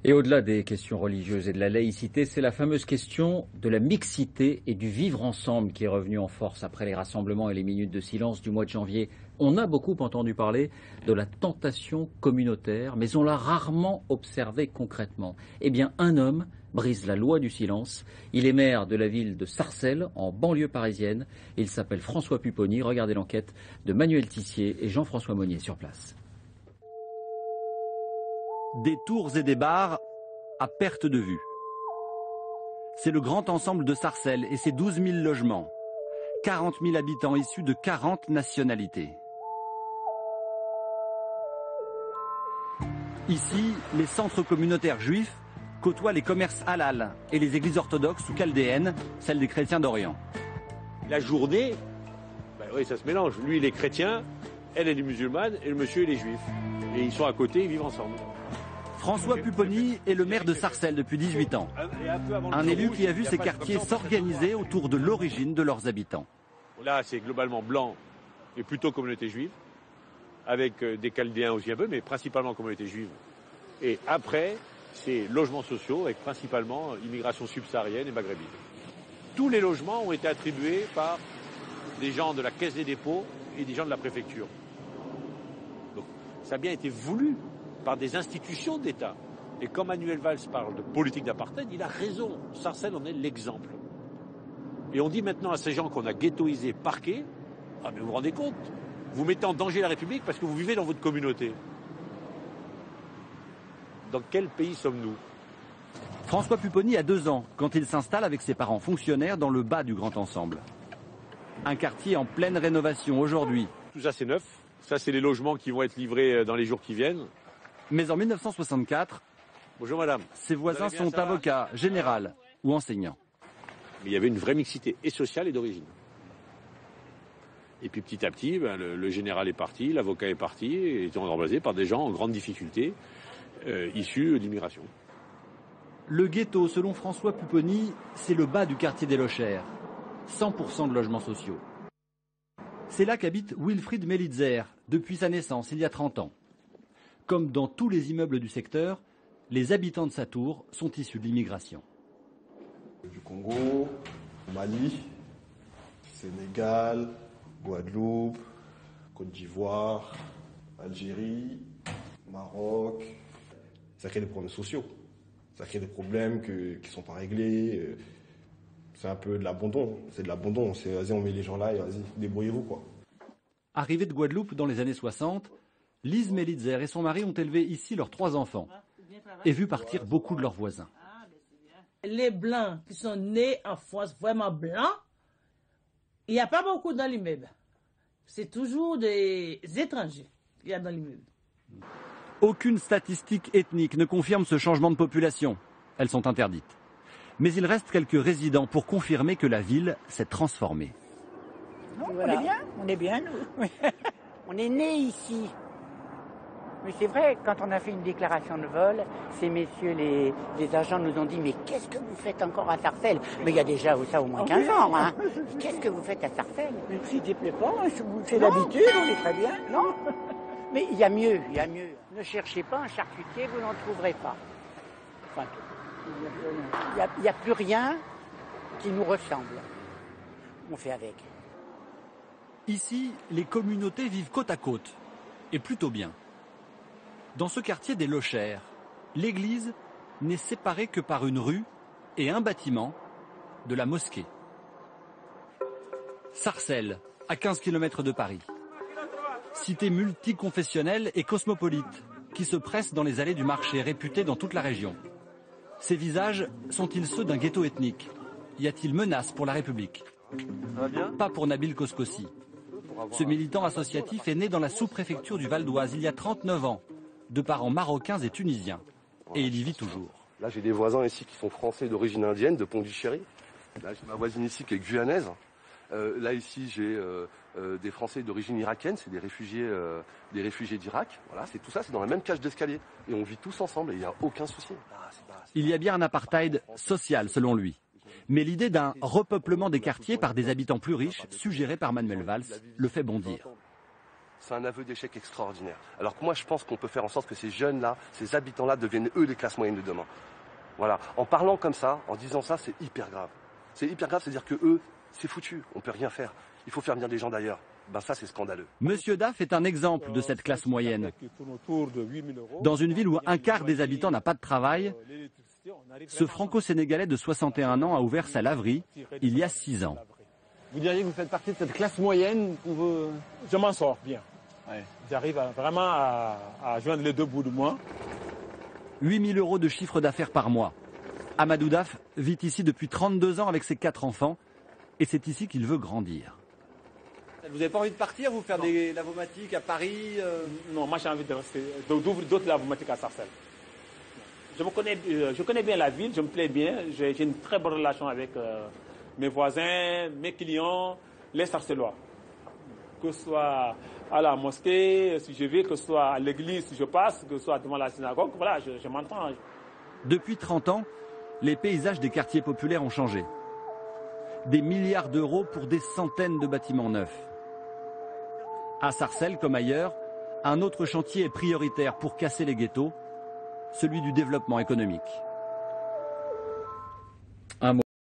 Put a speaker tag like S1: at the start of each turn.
S1: Et au-delà des questions religieuses et de la laïcité, c'est la fameuse question de la mixité et du vivre ensemble qui est revenue en force après les rassemblements et les minutes de silence du mois de janvier. On a beaucoup entendu parler de la tentation communautaire, mais on l'a rarement observé concrètement. Eh bien, un homme brise la loi du silence. Il est maire de la ville de Sarcelles, en banlieue parisienne. Il s'appelle François Pupponi. Regardez l'enquête de Manuel Tissier et Jean-François Monnier sur place.
S2: Des tours et des bars à perte de vue. C'est le grand ensemble de Sarcelles et ses 12 000 logements. 40 000 habitants issus de 40 nationalités. Ici, les centres communautaires juifs côtoient les commerces halal et les églises orthodoxes ou chaldéennes, celles des chrétiens d'Orient.
S3: La journée, oui, ça se mélange. Lui, il est chrétien, elle est musulmane et le monsieur, il est juif. Et ils sont à côté, ils vivent ensemble.
S2: François Pupponi est le maire de Sarcelles depuis 18 ans. Un élu qui a vu ses quartiers s'organiser autour de l'origine de leurs habitants.
S3: Là, c'est globalement blanc et plutôt communauté juive, avec des Chaldéens aussi un peu, mais principalement communauté juive. Et après, c'est logements sociaux avec principalement immigration subsaharienne et maghrébine. Tous les logements ont été attribués par des gens de la Caisse des dépôts et des gens de la préfecture. Donc, ça a bien été voulu par des institutions d'État. Et quand Manuel Valls parle de politique d'apartheid, il a raison. Sarcelles en est l'exemple. Et on dit maintenant à ces gens qu'on a ghettoisés, parqués, ah mais vous vous rendez compte, vous mettez en danger la République parce que vous vivez dans votre communauté. Dans quel pays sommes-nous?
S2: François Pupponi a 2 ans quand il s'installe avec ses parents fonctionnaires dans le bas du Grand Ensemble. Un quartier en pleine rénovation aujourd'hui.
S3: Tout ça c'est neuf. Ça c'est les logements qui vont être livrés dans les jours qui viennent.
S2: Mais en 1964,
S3: bonjour madame.
S2: Ses voisins sont avocats, généraux ou enseignants.
S3: Mais il y avait une vraie mixité et sociale et d'origine. Et puis petit à petit, le général est parti, l'avocat est parti, et ils ont été remplacés par des gens en grande difficulté, issus d'immigration.
S2: Le ghetto, selon François Pupponi, c'est le bas du quartier des Lochères. 100% de logements sociaux. C'est là qu'habite Wilfried Melitzer, depuis sa naissance, il y a 30 ans. Comme dans tous les immeubles du secteur, les habitants de sa tour sont issus de l'immigration.
S4: Du Congo, Mali, Sénégal, Guadeloupe, Côte d'Ivoire, Algérie, Maroc. Ça crée des problèmes sociaux. Ça crée des problèmes qui ne sont pas réglés. C'est un peu de l'abandon. C'est de l'abandon. C'est vas-y, on met les gens là et vas-y, débrouillez-vous quoi.
S2: Arrivée de Guadeloupe dans les années 60, Lise Melitzer et son mari ont élevé ici leurs 3 enfants et vu partir beaucoup de leurs voisins.
S5: Les Blancs qui sont nés en France, vraiment blancs, il n'y a pas beaucoup dans l'immeuble. C'est toujours des étrangers qu'il y a dans l'immeuble.
S2: Aucune statistique ethnique ne confirme ce changement de population. Elles sont interdites. Mais il reste quelques résidents pour confirmer que la ville s'est transformée.
S6: Non, voilà. On est bien, nous. On est nés ici. Mais c'est vrai, quand on a fait une déclaration de vol, ces messieurs, les agents nous ont dit « Mais qu'est-ce que vous faites encore à Sarcelles ?» Mais il y a déjà ça au moins 15 ans. Hein. Qu'est-ce que vous faites à Sarcelles?
S7: Mais si tu plaît pas, c'est l'habitude, on est très bien.
S6: Non. Mais il y a mieux, il y a mieux. Ne cherchez pas un charcutier, vous n'en trouverez pas. Enfin, il n'y a plus rien qui nous ressemble. On fait avec.
S2: Ici, les communautés vivent côte à côte, et plutôt bien. Dans ce quartier des Lochères, l'église n'est séparée que par une rue et un bâtiment de la mosquée. Sarcelles, à 15 km de Paris. Cité multiconfessionnelle et cosmopolite, qui se presse dans les allées du marché, réputée dans toute la région. Ces visages sont-ils ceux d'un ghetto ethnique? Y a-t-il menace pour la République? Pas pour Nabil Koskossi. Ce militant associatif est né dans la sous-préfecture du Val d'Oise il y a 39 ans, de parents marocains et tunisiens. Et il y vit toujours.
S8: Là, j'ai des voisins ici qui sont français d'origine indienne, de Pondichéry. Là, j'ai ma voisine ici qui est guyanaise. Là, ici, j'ai des Français d'origine irakienne, c'est des réfugiés d'Irak. Voilà, c'est tout ça, c'est dans la même cage d'escalier. Et on vit tous ensemble et il n'y a aucun souci.
S2: Il y a bien un apartheid social, selon lui. Mais l'idée d'un repeuplement des quartiers par des habitants plus riches, suggérée par Manuel Valls, le fait bondir.
S8: c'est un aveu d'échec extraordinaire. Alors que moi, je pense qu'on peut faire en sorte que ces jeunes-là, ces habitants-là deviennent eux les classes moyennes de demain. Voilà. En parlant comme ça, en disant ça, c'est hyper grave. C'est hyper grave, c'est-à-dire que eux, c'est foutu, on peut rien faire. Il faut faire venir des gens d'ailleurs. Ben ça, c'est scandaleux.
S2: Monsieur Daff est un exemple de cette classe moyenne. Dans une ville où un quart des habitants n'a pas de travail, ce franco-sénégalais de 61 ans a ouvert sa laverie il y a 6 ans.
S9: Vous diriez que vous faites partie de cette classe moyenne qu'on veut...
S10: Je m'en sors bien.
S9: Ouais.
S10: J'arrive vraiment à joindre les deux bouts de moi.
S2: 8 000 € de chiffre d'affaires par mois. Amadou Daff vit ici depuis 32 ans avec ses 4 enfants et c'est ici qu'il veut grandir.
S9: Vous n'avez pas envie de partir, vous faire des lavomatiques à Paris
S10: Non, moi j'ai envie de rester, d'ouvrir d'autres lavomatiques à Sarcelles. Je connais bien la ville, je me plais bien, j'ai une très bonne relation avec mes voisins, mes clients, les Sarcellois. Que ce soit à la mosquée, si je vais, que ce soit à l'église, si je passe, que ce soit devant la synagogue, voilà, je m'entends.
S2: Depuis 30 ans, les paysages des quartiers populaires ont changé. Des milliards d'euros pour des centaines de bâtiments neufs. À Sarcelles, comme ailleurs, un autre chantier est prioritaire pour casser les ghettos, celui du développement économique.